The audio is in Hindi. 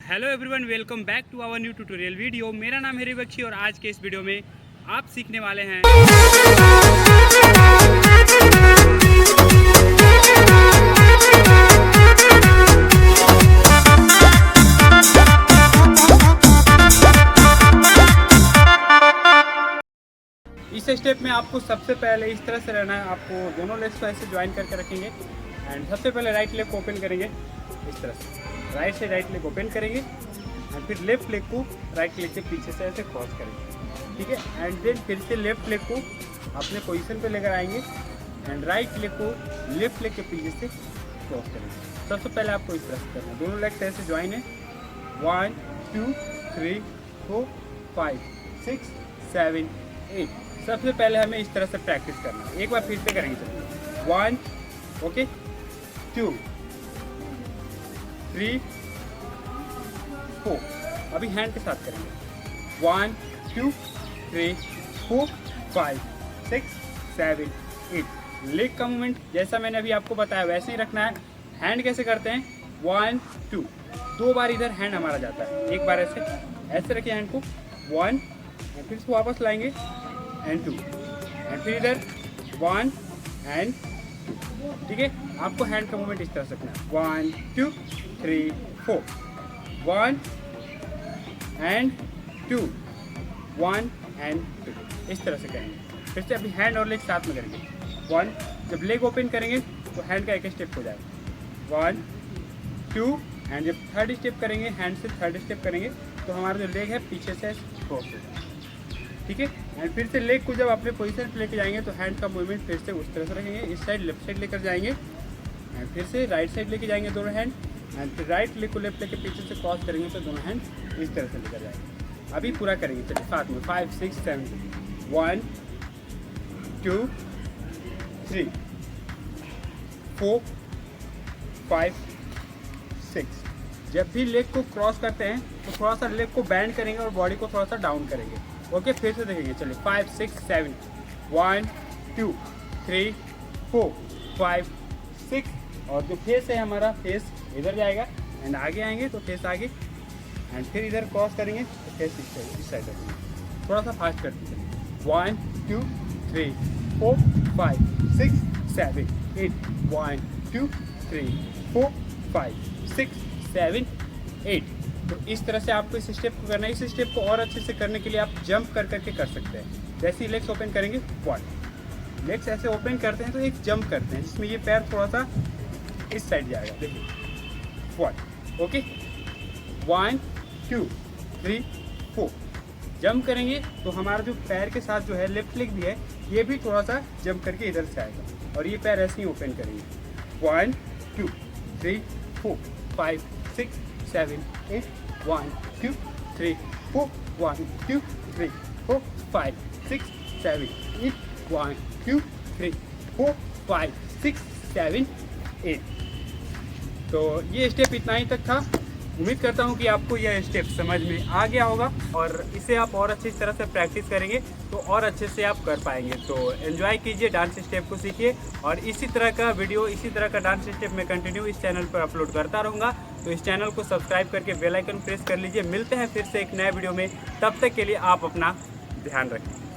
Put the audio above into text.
Hello everyone, welcome back to our new tutorial video. मेरा नाम है रिबक्षी और आज के इस वीडियो में आप सीखने वाले हैं इस स्टेप में आपको सबसे पहले इस तरह से रहना है। आपको दोनों लेग्स को ऐसे ज्वाइन करके रखेंगे एंड सबसे पहले राइट लेग को ओपन करेंगे इस तरह से। राइट से राइट लेग ओपन करेंगे एंड फिर लेफ्ट लेग को राइट लेग के पीछे से ऐसे क्रॉस करेंगे, ठीक है। एंड देन फिर से लेफ्ट लेग को अपने पोजीशन पे लेकर आएंगे एंड राइट लेग को लेफ्ट लेग के पीछे से क्रॉस करेंगे। सबसे पहले आपको इस तरह से करना है। दोनों लेग्स ऐसे ज्वाइन है। 1 2 3 4 5 6 7 8। सबसे पहले हमें इस तरह से प्रैक्टिस करना है। एक बार फिर से करेंगे। चलिए 1 ओके 2 3 4। अभी हैंड के साथ करेंगे। 1 2 3 4 5 6 7 8। लेग का मूवमेंट जैसा मैंने अभी आपको बताया वैसे ही रखना है। हैंड कैसे करते हैं? 1 2। दो बार इधर हैंड हमारा जाता है। एक बार ऐसे ऐसे रखिए हैंड को 1 फिर इसको वापस लाएंगे एंड 2 एंड फिर इधर 1 एंड 2, ठीक है। आपको हैंड का मूवमेंट इस तरह से रखना है। 1 2 3 4 1 एंड 2 1 एंड 2। इस तरह से करेंगे। फिर से अभी हैंड और लेग साथ में करेंगे। 1 जब लेग ओपन करेंगे तो हैंड का एक स्टेप हो जाएगा। 1 2 एंड जब थर्ड स्टेप करेंगे हैंड से थर्ड स्टेप करेंगे तो हमारा जो लेग है पीछे से क्रॉस हो जाएगा, ठीक है। एंड फिर से लेग को जब अपने पोजीशन पे लेके जाएंगे तो हैंड का मूवमेंट फिर से उस तरह से रखेंगे। इस साइड लेफ्ट साइड लेकर जाएंगे एंड फिर से राइट साइड लेके जाएंगे दोनों हैंड एंड फिर राइट लेग को लेफ्ट लेग के पीछे से क्रॉस करेंगे तो दोनों हैंड इस तरह से लेकर जाएंगे। अभी पूरा करेंगे। चलिए साथ में 5 6 7 1 2 3 4 5 6। जब भी लेग को क्रॉस करते हैं तो थोड़ा सा लेग को बैंड करेंगे और बॉडी को थोड़ा सा डाउन करेंगे। ओके फिर से देखेंगे। चलिए 5 6 7 1 2 3 4 5 6। और जो फेस है हमारा फेस इधर जाएगा एंड आगे आएंगे तो फेस आगे एंड फिर इधर क्रॉस करेंगे तो फेस इस साइड रखेंगे। थोड़ा सा फास्ट करते चलिए। 1 2 3 4 5 6 7 8 1 2 3 4 5 6 7 8। तो इस तरह से आपको इस स्टेप को करना है। इस स्टेप को और अच्छे से करने के लिए आप जंप कर करके कर सकते हैं। जैसे ही लेग्स ओपन करेंगे 1 लेग्स ऐसे ओपन करते हैं तो एक जंप करते हैं जिसमें ये पैर थोड़ा सा इस साइड जाएगा। देखिए 1 ओके 1 2 3 4 जंप करेंगे तो हमारा जो पैर के साथ जो है लेफ्ट लेग भी है ये भी थोड़ा सा जंप करके इधर से आएगा और ये पैर ऐसे ही ओपन करेंगे। 1 2 3 4 5 6 7 8 1 2 3 4 1 2 3 4 5 6 7 8 1 2 3 4 5 6 7 8। तो ये स्टेप इतना ही तक था। उम्मीद करता हूँ कि आपको यह स्टेप समझ में आ गया होगा और इसे आप और अच्छी तरह से प्रैक्टिस करेंगे तो और अच्छे से आप कर पाएंगे। तो एंजॉय कीजिए, डांस स्टेप को सीखिए और इसी तरह का वीडियो इसी तरह का डांस स्टेप मैं कंटिन्यू इस चैनल पर अपलोड करता रहूँगा। तो इस चैनल को सब्सक्राइब करके बेल आइकन प्रेस कर लीजिए। मिलते हैं फिर से एक नए वीडियो में, तब तक के लिए आप अपना ध्यान रखें।